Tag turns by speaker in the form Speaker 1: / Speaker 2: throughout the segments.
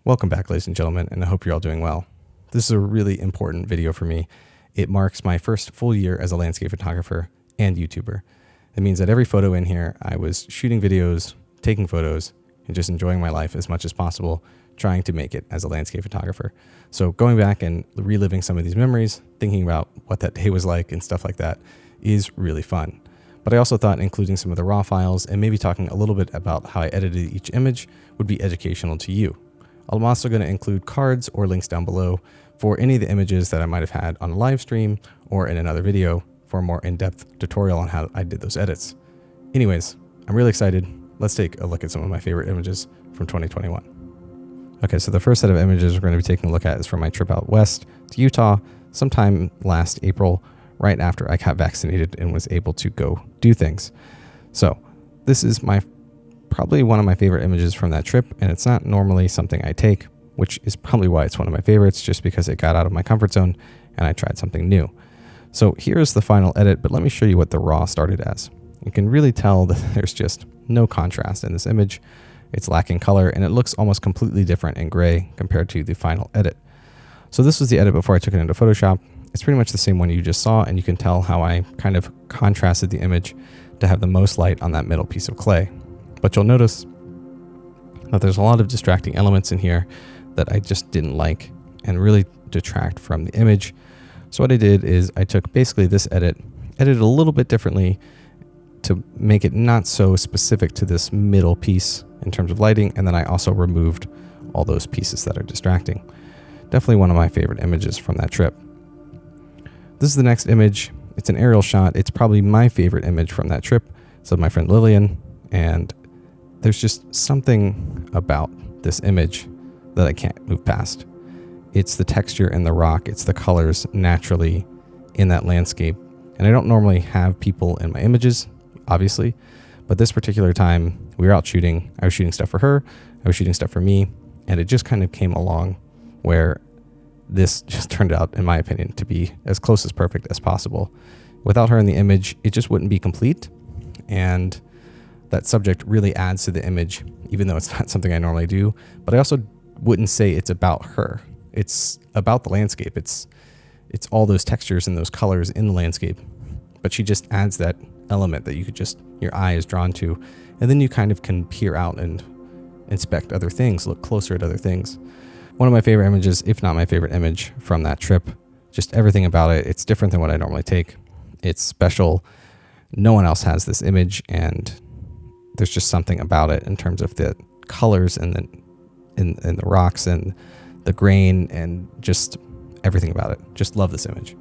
Speaker 1: Welcome back, ladies and gentlemen, and I hope you're all doing well. This is a really important video for me. It marks my first full year as a landscape photographer and YouTuber. It means that every photo in here, I was shooting videos, taking photos, and just enjoying my life as much as possible, trying to make it as a landscape photographer. So going back and reliving some of these memories, thinking about what that day was like and stuff like that is really fun. But I also thought including some of the raw files and maybe talking a little bit about how I edited each image would be educational to you. I'm also going to include cards or links down below for any of the images that I might have had on a live stream or in another video for a more in-depth tutorial on how I did those edits. Anyways, I'm really excited. Let's take a look at some of my favorite images from 2021. Okay, so the first set of images we're going to be taking a look at is from my trip out west to Utah sometime last April, right after I got vaccinated and was able to go do things. So this is probably one of my favorite images from that trip, and it's not normally something I take, which is probably why it's one of my favorites, just because it got out of my comfort zone and I tried something new. So here's the final edit, but let me show you what the raw started as. You can really tell that there's just no contrast in this image. It's lacking color and it looks almost completely different in gray compared to the final edit. So this was the edit before I took it into Photoshop. It's pretty much the same one you just saw, and you can tell how I kind of contrasted the image to have the most light on that middle piece of clay. But you'll notice that there's a lot of distracting elements in here that I just didn't like and really detract from the image. So what I did is I took basically this edit, edited a little bit differently to make it not so specific to this middle piece in terms of lighting, and then I also removed all those pieces that are distracting. Definitely one of my favorite images from that trip. This is the next image. It's an aerial shot. It's probably my favorite image from that trip. It's of my friend Lillian, and there's just something about this image that I can't move past. It's the texture in the rock. It's the colors naturally in that landscape. And I don't normally have people in my images, obviously, but this particular time we were out shooting. I was shooting stuff for her. I was shooting stuff for me. And it just kind of came along where this just turned out, in my opinion, to be as close as perfect as possible. Without her in the image, it just wouldn't be complete. And that subject really adds to the image, even though it's not something I normally do. But I also wouldn't say it's about her. It's about the landscape. It's all those textures and those colors in the landscape. But she just adds that element that you could just, your eye is drawn to. And then you kind of can peer out and inspect other things, look closer at other things. One of my favorite images, if not my favorite image from that trip. Just everything about it. It's different than what I normally take. It's special. No one else has this image, and there's just something about it in terms of the colors and the rocks and the grain and just everything about it. Just love this image.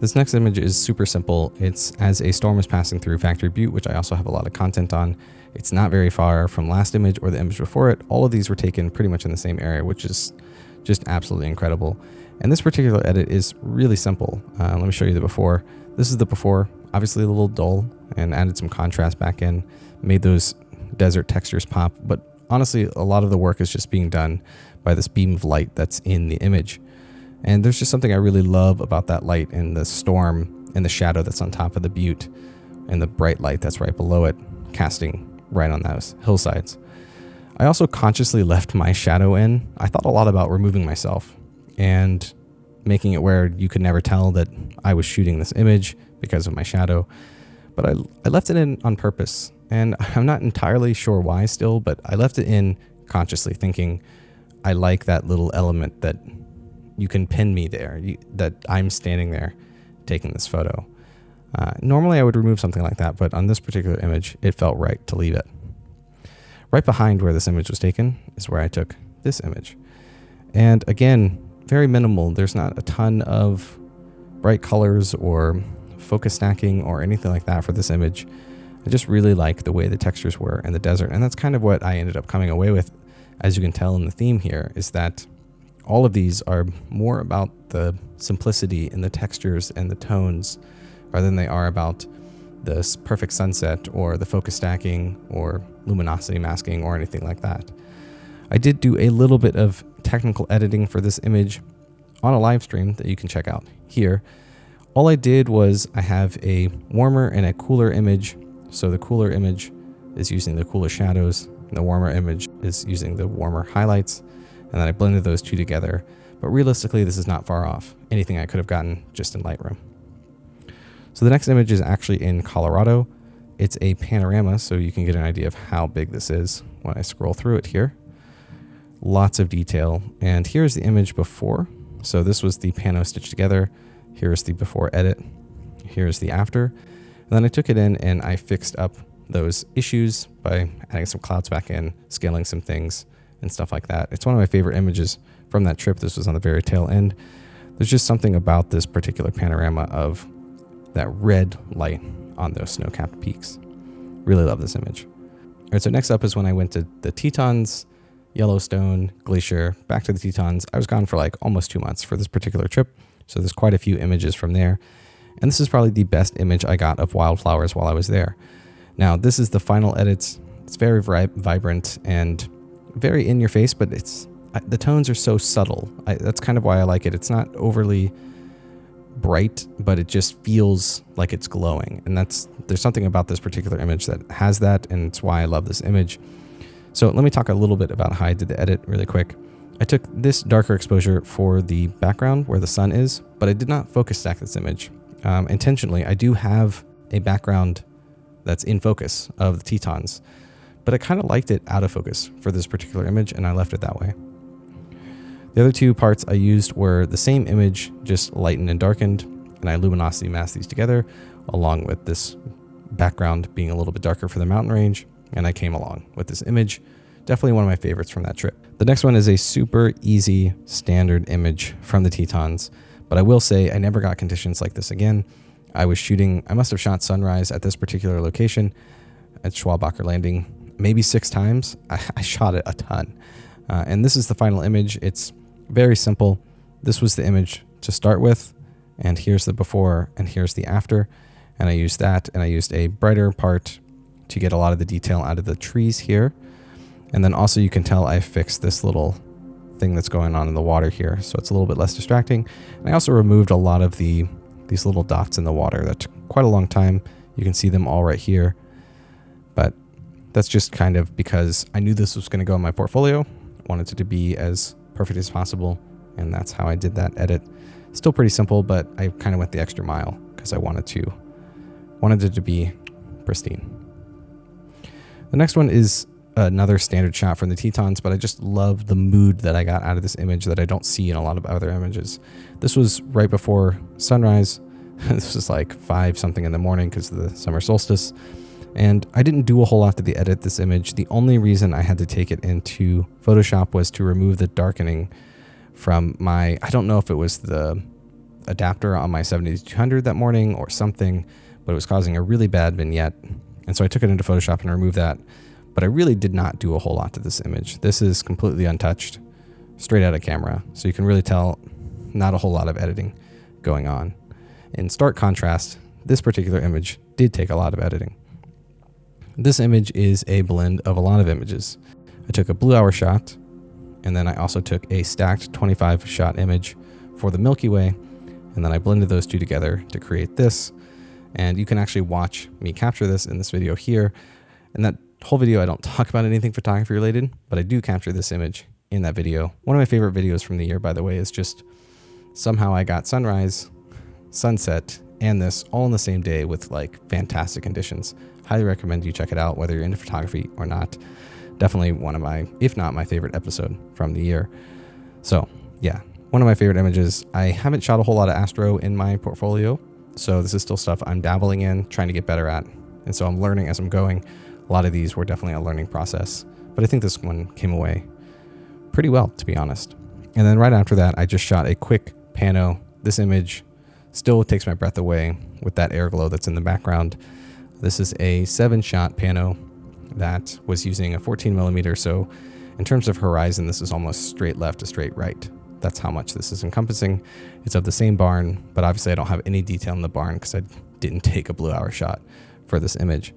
Speaker 1: This next image is super simple. It's as a storm is passing through Factory Butte, which I also have a lot of content on. It's not very far from last image or the image before it. All of these were taken pretty much in the same area, which is just absolutely incredible. And this particular edit is really simple. Let me show you the before. This is the before, obviously a little dull, and added some contrast back in, made those desert textures pop. But honestly, a lot of the work is just being done by this beam of light that's in the image. And there's just something I really love about that light and the storm and the shadow that's on top of the butte and the bright light that's right below it, casting right on those hillsides. I also consciously left my shadow in. I thought a lot about removing myself and making it where you could never tell that I was shooting this image because of my shadow. But I left it in on purpose, and I'm not entirely sure why still, but I left it in consciously, thinking I like that little element that you can pin me there, that I'm standing there taking this photo. Normally I would remove something like that, but on this particular image, it felt right to leave it. Right behind where this image was taken is where I took this image. And again, very minimal. There's not a ton of bright colors or focus stacking or anything like that for this image. I just really like the way the textures were in the desert. And that's kind of what I ended up coming away with, as you can tell in the theme here, is that all of these are more about the simplicity in the textures and the tones rather than they are about the perfect sunset or the focus stacking or luminosity masking or anything like that. I did do a little bit of technical editing for this image on a live stream that you can check out here. All I did was I have a warmer and a cooler image. So the cooler image is using the cooler shadows, and the warmer image is using the warmer highlights. and then I blended those two together. But realistically, this is not far off anything I could have gotten just in Lightroom. So the next image is actually in Colorado. It's a panorama, so you can get an idea of how big this is when I scroll through it here. Lots of detail. And here's the image before. So this was the pano stitched together. Here's the before edit. Here's the after. And then I took it in and I fixed up those issues by adding some clouds back in, scaling some things and stuff like that. It's one of my favorite images from that trip. This was on the very tail end. There's just something about this particular panorama of that red light on those snow-capped peaks. Really love this image. All right, so next up is when I went to the Tetons, Yellowstone, Glacier, back to the Tetons. I was gone for like almost 2 months for this particular trip, so there's quite a few images from there. And this is probably the best image I got of wildflowers while I was there. Now, this is the final edits. It's very vibrant and very in your face, but the tones are so subtle. That's kind of why I like it. It's not overly bright, but it just feels like it's glowing. And there's something about this particular image that has that, and it's why I love this image. So let me talk a little bit about how I did the edit really quick. I took this darker exposure for the background where the sun is, but I did not focus stack this image. Intentionally, I do have a background that's in focus of the Tetons, but I kind of liked it out of focus for this particular image, and I left it that way. The other two parts I used were the same image, just lightened and darkened, and I luminosity masked these together, along with this background being a little bit darker for the mountain range, and I came along with this image. Definitely one of my favorites from that trip. The next one is a super easy standard image from the Tetons, but I will say I never got conditions like this again. I must have shot sunrise at this particular location at Schwalbacher Landing maybe 6 times. I shot it a ton. And this is the final image. It's very simple. This was the image to start with, and here's the before and here's the after. And I used that, and I used a brighter part to get a lot of the detail out of the trees here. And then also you can tell I fixed this little thing that's going on in the water here, so it's a little bit less distracting. And I also removed a lot of these little dots in the water. That took quite a long time. You can see them all right here, but that's just kind of because I knew this was going to go in my portfolio. Wanted it to be as perfect as possible, and that's how I did that edit. Still pretty simple, but I kind of went the extra mile because I wanted it to be pristine. The next one is another standard shot from the Tetons, but I just love the mood that I got out of this image that I don't see in a lot of other images. This was right before sunrise. This was like 5 something in the morning because of the summer solstice. And I didn't do a whole lot to the edit this image. The only reason I had to take it into Photoshop was to remove the darkening from I don't know if it was the adapter on my 7200 that morning or something, but it was causing a really bad vignette. And so I took it into Photoshop and removed that. But I really did not do a whole lot to this image. This is completely untouched, straight out of camera. So you can really tell not a whole lot of editing going on. In stark contrast, this particular image did take a lot of editing. This image is a blend of a lot of images. I took a blue hour shot, and then I also took a stacked 25 shot image for the Milky Way, and then I blended those two together to create this. And you can actually watch me capture this in this video here. And that whole video, I don't talk about anything photography related, but I do capture this image in that video. One of my favorite videos from the year, by the way, is just somehow I got sunrise, sunset, and this all in the same day with like fantastic conditions. Highly recommend you check it out, whether you're into photography or not. Definitely one of my, if not my favorite episode from the year. So yeah, one of my favorite images. I haven't shot a whole lot of astro in my portfolio, so this is still stuff I'm dabbling in, trying to get better at. And so I'm learning as I'm going. A lot of these were definitely a learning process, but I think this one came away pretty well, to be honest. And then right after that, I just shot a quick pano. This image still takes my breath away with that air glow that's in the background. This is a 7-shot pano that was using a 14mm. So in terms of horizon, this is almost straight left to straight right. That's how much this is encompassing. It's of the same barn, but obviously I don't have any detail in the barn because I didn't take a blue hour shot for this image.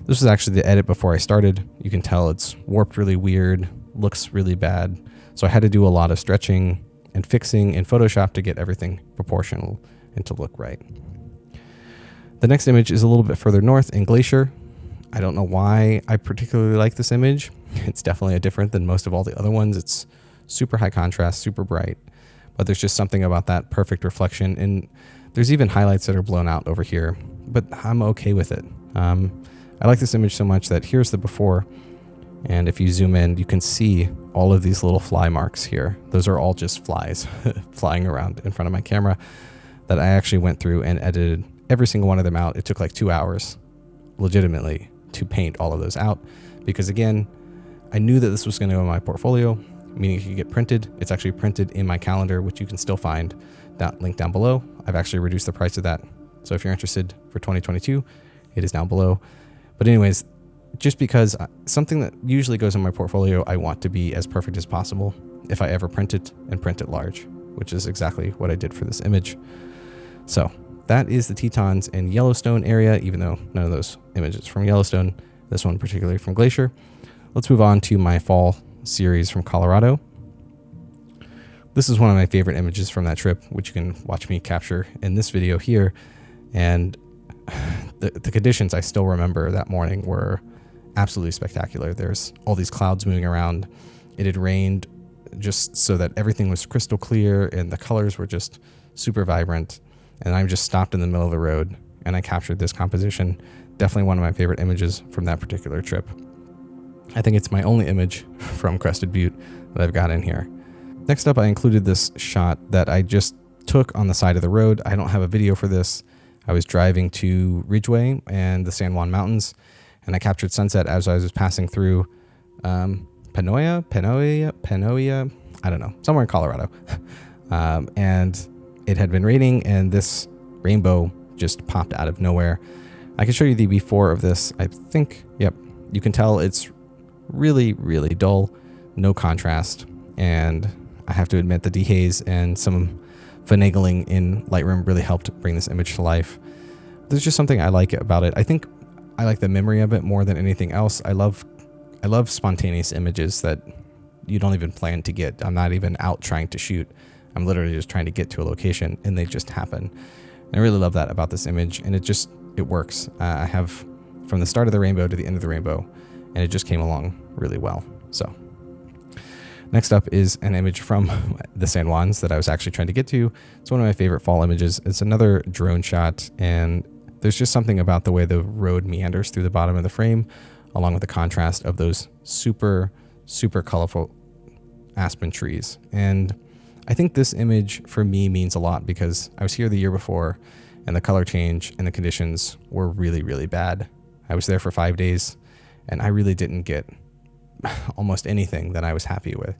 Speaker 1: This was actually the edit before I started. You can tell it's warped really weird, looks really bad. So I had to do a lot of stretching and fixing in Photoshop to get everything proportional and to look right. The next image is a little bit further north in Glacier. I don't know why I particularly like this image. It's definitely different than most of all the other ones. It's super high contrast, super bright, but there's just something about that perfect reflection. And there's even highlights that are blown out over here, but I'm okay with it. I like this image so much that here's the before. And if you zoom in, you can see all of these little fly marks here. Those are all just flies flying around in front of my camera that I actually went through and edited every single one of them out. It took like 2 hours legitimately to paint all of those out because, again, I knew that this was going to go in my portfolio, meaning it could get printed. It's actually printed in my calendar, which you can still find linked down below. I've actually reduced the price of that. So if you're interested for 2022, it is down below. But anyways, just because something that usually goes in my portfolio, I want to be as perfect as possible if I ever print it and print it large, which is exactly what I did for this image. So that is the Tetons in Yellowstone area, even though none of those images from Yellowstone, this one particularly from Glacier. Let's move on to my fall series from Colorado. This is one of my favorite images from that trip, which you can watch me capture in this video here. And the conditions I still remember that morning were absolutely spectacular. There's all these clouds moving around. It had rained just so that everything was crystal clear and the colors were just super vibrant. And I just stopped in the middle of the road and I captured this composition. Definitely one of my favorite images from that particular trip. I think it's my only image from Crested Butte that I've got in here. Next up, I included this shot that I just took on the side of the road. I don't have a video for this. I was driving to Ridgeway and the San Juan Mountains, and I captured sunset as I was passing through Panoia, I don't know, somewhere in Colorado. And it had been raining, and this rainbow just popped out of nowhere. I can show you the before of this. I think, yep, you can tell it's really, really dull, no contrast, and I have to admit the dehaze and some finagling in Lightroom really helped bring this image to life. There's just something I like about it. I think I like the memory of it more than anything else. I love spontaneous images that you don't even plan to get. I'm not even out trying to shoot. I'm literally just trying to get to a location and they just happen. And I really love that about this image, and it works. I have from the start of the rainbow to the end of the rainbow, and it just came along really well. So next up is an image from the San Juans that I was actually trying to get to. It's one of my favorite fall images. It's another drone shot, and there's just something about the way the road meanders through the bottom of the frame, along with the contrast of those super, super colorful aspen trees. And I think this image for me means a lot because I was here the year before and the color change and the conditions were really, really bad. I was there for 5 days and I really didn't get almost anything that I was happy with.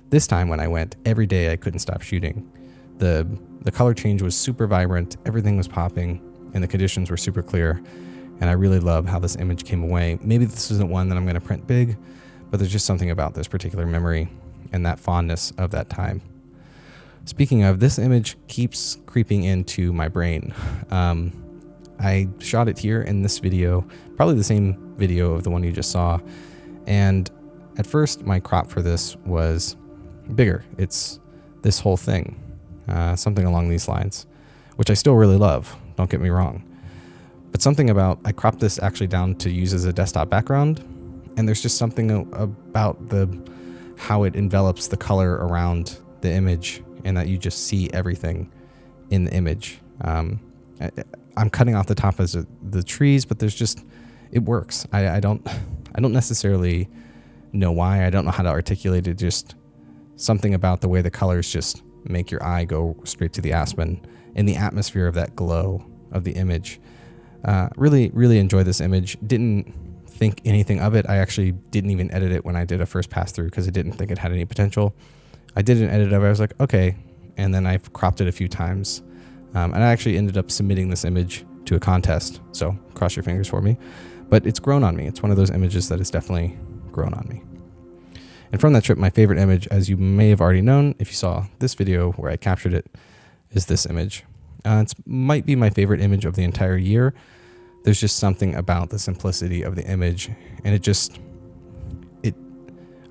Speaker 1: This time when I went, every day I couldn't stop shooting. The color change was super vibrant, everything was popping, and the conditions were super clear. And I really love how this image came away. Maybe this isn't one that I'm going to print big, but there's just something about this particular memory and that fondness of that time. Speaking of, this image keeps creeping into my brain. I shot it here in this video, probably the same video of the one you just saw. And at first, my crop for this was bigger. It's this whole thing, something along these lines, which I still really love, don't get me wrong. But something about, I cropped this actually down to use as a desktop background, and there's just something about how it envelops the color around the image, and that you just see everything in the image. I'm cutting off the top of the trees, but there's just, it works. I don't necessarily know why. I don't know how to articulate it. Just something about the way the colors just make your eye go straight to the aspen and the atmosphere of that glow of the image. Really, really enjoy this image. Didn't think anything of it. I actually didn't even edit it when I did a first pass through because I didn't think it had any potential. I did an edit of it. I was like, okay. And then I've cropped it a few times. And I actually ended up submitting this image to a contest. So cross your fingers for me. But it's grown on me. It's one of those images that has definitely grown on me. And from that trip, my favorite image, as you may have already known, if you saw this video where I captured it, is this image. It might be my favorite image of the entire year. There's just something about the simplicity of the image. And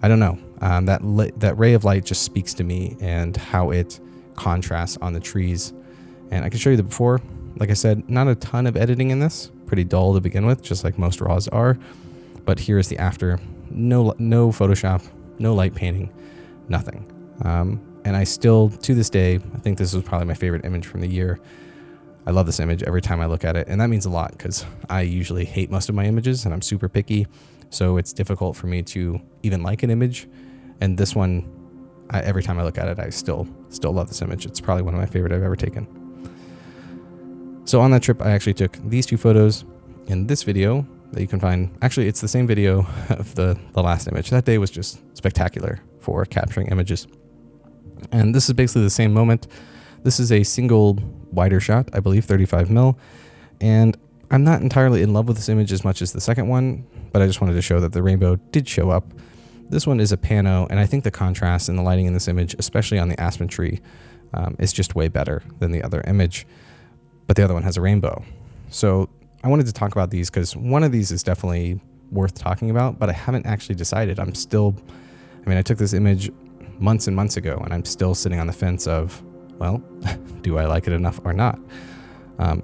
Speaker 1: I don't know. That ray of light just speaks to me and how it contrasts on the trees. And I can show you the before. Like I said, not a ton of editing in this. Pretty dull to begin with, just like most RAWs are. But here is the after. No Photoshop, no light painting. nothing. And I still, to this day, I think this was probably my favorite image from the year. I love this image every time I look at it, and that means a lot because I usually hate most of my images and I'm super picky, so it's difficult for me to even like an image. And this one, every time I look at it, I still love this image. It's probably one of my favorite I've ever taken. So on that trip, I actually took these 2 photos in this video that you can find. Actually, it's the same video of the last image. That day was just spectacular for capturing images. And this is basically the same moment. This is a single wider shot, I believe 35mm. And I'm not entirely in love with this image as much as the second one, but I just wanted to show that the rainbow did show up. This one is a pano, and I think the contrast and the lighting in this image, especially on the aspen tree, is just way better than the other image. But the other one has a rainbow. So I wanted to talk about these because one of these is definitely worth talking about, but I haven't actually decided. I took this image months and months ago, and I'm still sitting on the fence of, well, do I like it enough or not?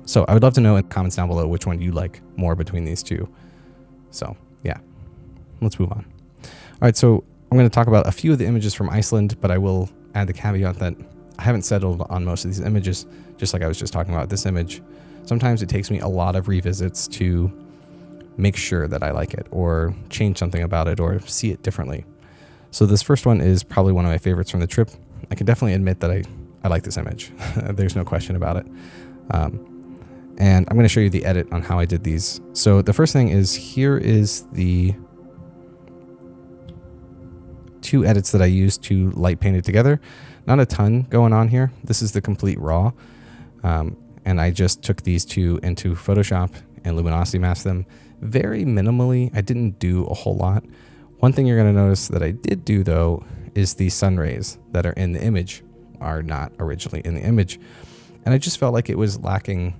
Speaker 1: So I would love to know in the comments down below which one you like more between these 2. So yeah, let's move on. All right, so I'm going to talk about a few of the images from Iceland, but I will add the caveat that I haven't settled on most of these images, just like I was just talking about this image. Sometimes it takes me a lot of revisits to make sure that I like it or change something about it or see it differently. So this first one is probably one of my favorites from the trip. I can definitely admit that I like this image. There's no question about it. And I'm going to show you the edit on how I did these. So the first thing is, here is the 2 edits that I used to light paint it together. Not a ton going on here. This is the complete raw. And I just took these 2 into Photoshop and luminosity masked them very minimally. I didn't do a whole lot. One thing you're going to notice that I did do, though, is the sun rays that are in the image are not originally in the image. And I just felt like it was lacking.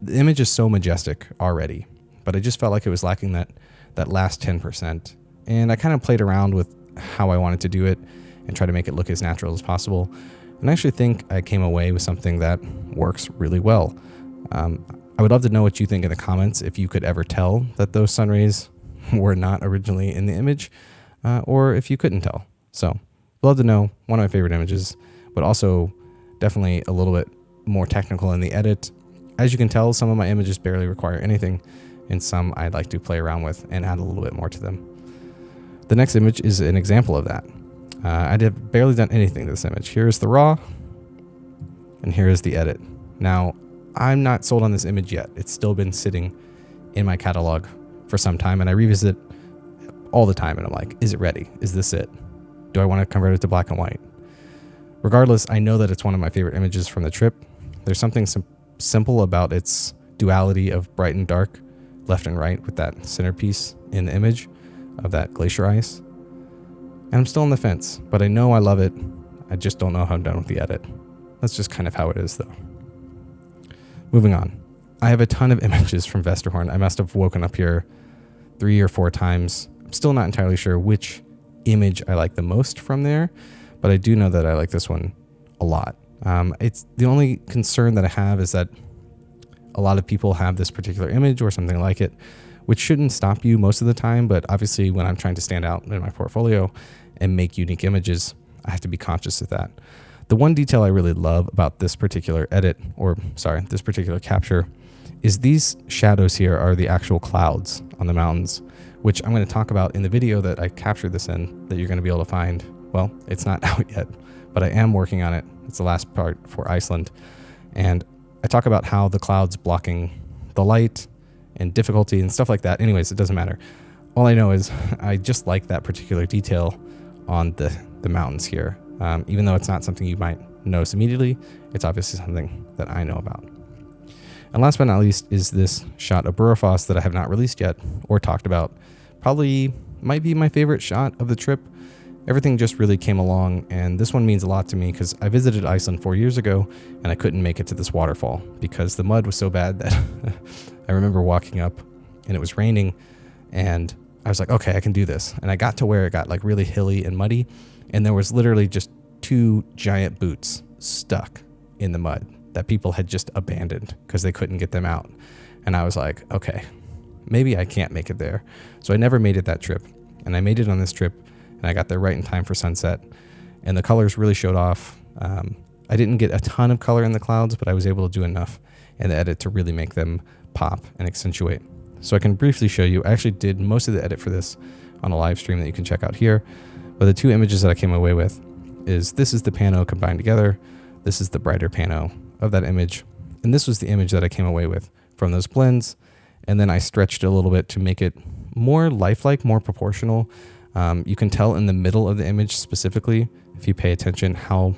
Speaker 1: The image is so majestic already, but I just felt like it was lacking that last 10%. And I kind of played around with how I wanted to do it and try to make it look as natural as possible. And I actually think I came away with something that works really well. I would love to know what you think in the comments, if you could ever tell that those sun rays were not originally in the image, or if you couldn't tell. So I'd love to know. One of my favorite images, but also definitely a little bit more technical in the edit. As you can tell, some of my images barely require anything, and some I'd like to play around with and add a little bit more to them. The next image is an example of that. I have barely done anything to this image. Here's the raw, and here is the edit. Now, I'm not sold on this image yet. It's still been sitting in my catalog for some time, and I revisit it all the time, and I'm like, is it ready? Is this it? Do I want to convert it to black and white? Regardless, I know that it's one of my favorite images from the trip. There's something simple about its duality of bright and dark, left and right, with that centerpiece in the image of that glacier ice. And I'm still on the fence, but I know I love it. I just don't know how I'm done with the edit. That's just kind of how it is, though. Moving on. I have a ton of images from Vesterhorn. I must have woken up here 3 or 4 times. I'm still not entirely sure which image I like the most from there, but I do know that I like this one a lot. It's the only concern that I have is that a lot of people have this particular image or something like it, which shouldn't stop you most of the time. But obviously when I'm trying to stand out in my portfolio and make unique images, I have to be conscious of that. The one detail I really love about this particular this particular capture is these shadows here are the actual clouds on the mountains, which I'm going to talk about in the video that I captured this in, that you're going to be able to find. Well, it's not out yet, but I am working on it. It's the last part for Iceland. And I talk about how the clouds blocking the light and difficulty and stuff like that. Anyways, it doesn't matter. All I know is I just like that particular detail on the mountains here. Even though it's not something you might notice immediately, it's obviously something that I know about. And last but not least is this shot of Burrafoss that I have not released yet or talked about. Probably might be my favorite shot of the trip. Everything just really came along, and this one means a lot to me because I visited Iceland 4 years ago and I couldn't make it to this waterfall because the mud was so bad that I remember walking up and it was raining and I was like, okay, I can do this. And I got to where it got like really hilly and muddy, and there was literally just 2 giant boots stuck in the mud that people had just abandoned because they couldn't get them out. And I was like, okay, maybe I can't make it there. So I never made it that trip, and I made it on this trip, and I got there right in time for sunset, and the colors really showed off. I didn't get a ton of color in the clouds, but I was able to do enough in the edit to really make them pop and accentuate. So I can briefly show you. I actually did most of the edit for this on a live stream that you can check out here. But the two images that I came away with is this is the pano combined together. This is the brighter pano of that image. And this was the image that I came away with from those blends. And then I stretched it a little bit to make it more lifelike, more proportional. You can tell in the middle of the image specifically, if you pay attention, how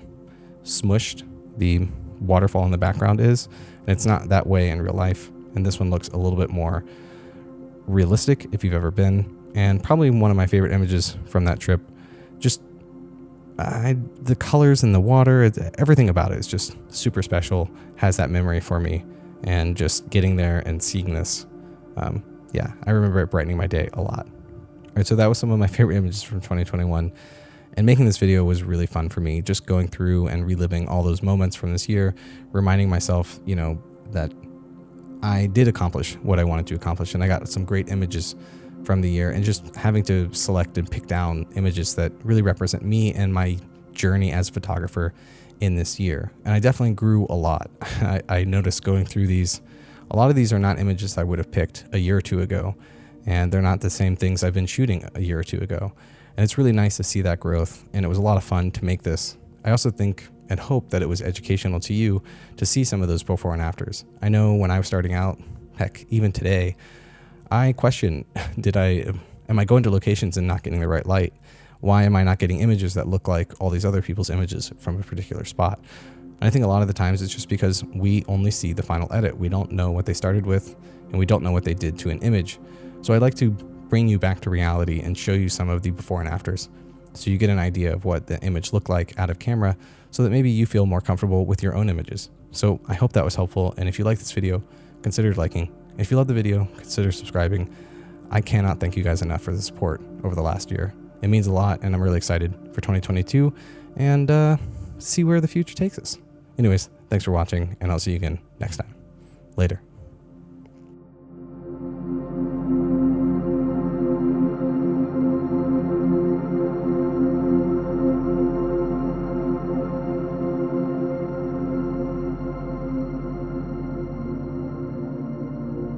Speaker 1: smushed the waterfall in the background is. And it's not that way in real life. And this one looks a little bit more realistic if you've ever been. And probably one of my favorite images from that trip. Just the colors in the water, everything about it is just super special, has that memory for me. And just getting there and seeing this, yeah, I remember it brightening my day a lot. All right, so that was some of my favorite images from 2021. And making this video was really fun for me, just going through and reliving all those moments from this year, reminding myself, you know, that I did accomplish what I wanted to accomplish. And I got some great images from the year, and just having to select and pick down images that really represent me and my journey as a photographer in this year. And I definitely grew a lot. I noticed going through these, a lot of these are not images I would have picked a year or two ago, and they're not the same things I've been shooting a year or two ago. And it's really nice to see that growth, and it was a lot of fun to make this. I also think and hope that it was educational to you to see some of those before and afters. I know when I was starting out, heck, even today, I question, am I going to locations and not getting the right light? Why am I not getting images that look like all these other people's images from a particular spot? And I think a lot of the times it's just because we only see the final edit. We don't know what they started with, and we don't know what they did to an image. So I'd like to bring you back to reality and show you some of the before and afters, so you get an idea of what the image looked like out of camera, so that maybe you feel more comfortable with your own images. So I hope that was helpful, and if you like this video, consider liking. If you love the video, consider subscribing. I cannot thank you guys enough for the support over the last year. It means a lot, and I'm really excited for 2022 and see where the future takes us. Anyways, thanks for watching, and I'll see you again next time. Later.